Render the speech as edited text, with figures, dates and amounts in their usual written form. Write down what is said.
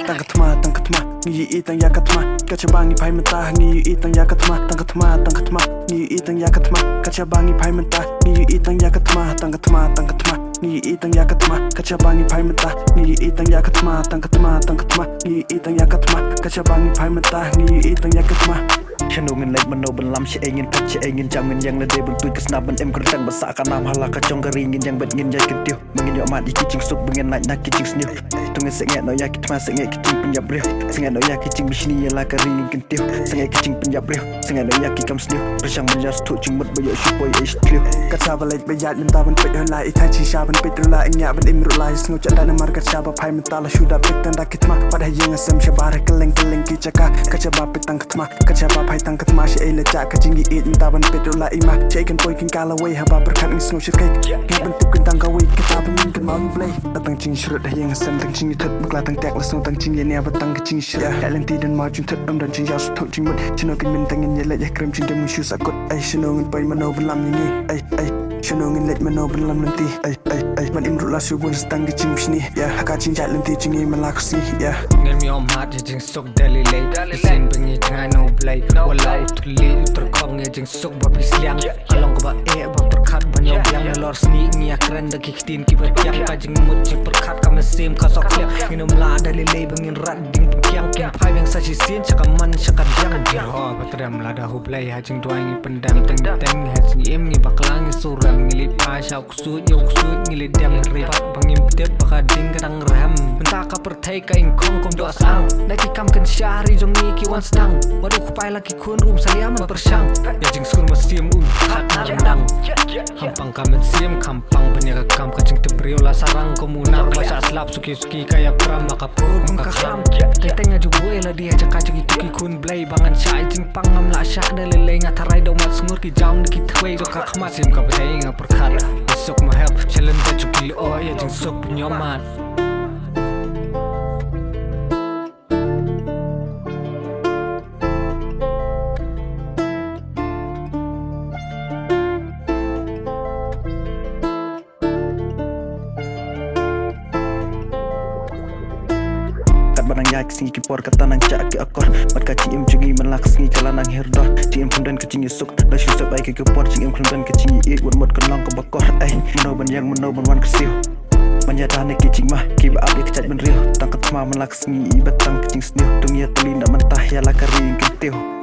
Tang katma ngi itang yakatma kachabangi phai mata ngi itang yakatma tang katma ngi itang yakatma kachabangi phai mata ngi itang yakatma tang katma ngi itang yakatma kachabangi phai mata ngi itang yakatma tang katma ngi itang yakatma kachabangi phai mata ngi itang yakatma Chanungin lek mano belam si ingin pet si ingin jamin yang lede bentuk kesnaban em kertang besak kanam halaka cong keringin yang bet ngin jai ketiu mengin yo mat iki cing suk bengen naik nak kicing sniu tungin senget no yak kitma senget kicing penjab riu senget no yak kicing bisni ya la keringin kentiu senget kicing penjab riu senget no yak kikam sniu bersang menjas tu cing mut boyo syupoi ish kliu kata balai bayat minta ben pet la itai chi sha ben pet la inya ben imru la sngu chada na margat shaba phai mentala shuda pet tanda kitma pada yang asam shabar keleng ki chaka kachaba petang kitma kachaba tang katma shi ele cha ka jingi it ta ban petrol la ima shaken boy kin kala way haba berkat ni snow shit kai ngaben tup kin tang ka way kita ban kan mam play tang ching shrut da yang sam tang ching thut bukla tang tek la snow tang ching ye ne ba tang ka ching shit talent ti dan ma jun thut dan ching yas thut ching mut chino kin min tang ye le ya krem ching dem shu sakut ai shino ngin pai mano belam ni ai shino ngin let mano belam nanti ai man imru la su bun stang ki ching shni ya ka ching ja lenti ching ye malak si ya ngel mi om hat jing sok deli lay sin bengi tang no play walau tulis terkong ngejeng sok babi siang along ke ba berkat banyak yang lor seni ngia keren deki kitin kibat yang kajing muji berkat kami sim kasok liang minum la dari lay bengin rat ding piang piang pai yang saji sin cakaman cakan yang biho batram la dah hublay hajing duangi pendam teng hajing em ngi baklang suram ngili pasau kusut yo kusut ngili dam ribat bengim dep bakading kadang ram mentaka pertai ka ingkong kom doa sang daki kam kan syari jong ni kiwan sedang baru kupai lagi kun rum saliam bersang ya jing sur masiam hat narendang hampang kamen siam kampang penyaga kam kacing tebrio la sarang komunar basa slap suki kaya pram maka pur maka kram ketenya jubuel la dia cak kacing itu ki kun blay bangan syai jing pangam la syak dalele ngatarai do mat smur ki jaung ki twei do ka khmat sim ka bedai nga perkhat sok ma help challenge da juki o ya jing sok penyomat barang yak singi kipor kata nang cak ke akor mat ka cim jungi melak singi kala nang hirdor cim pundan kecing yusuk da shu sab ai ke kipor cim pundan kecing i won mot kenong ke bakor ai meno ban wan kesiu menyata ne kicing mah ki ba abdi kecat ben riu tang ketma melak singi i batang kecing sniu dunia tuli ndak mentah ya la kering kentiu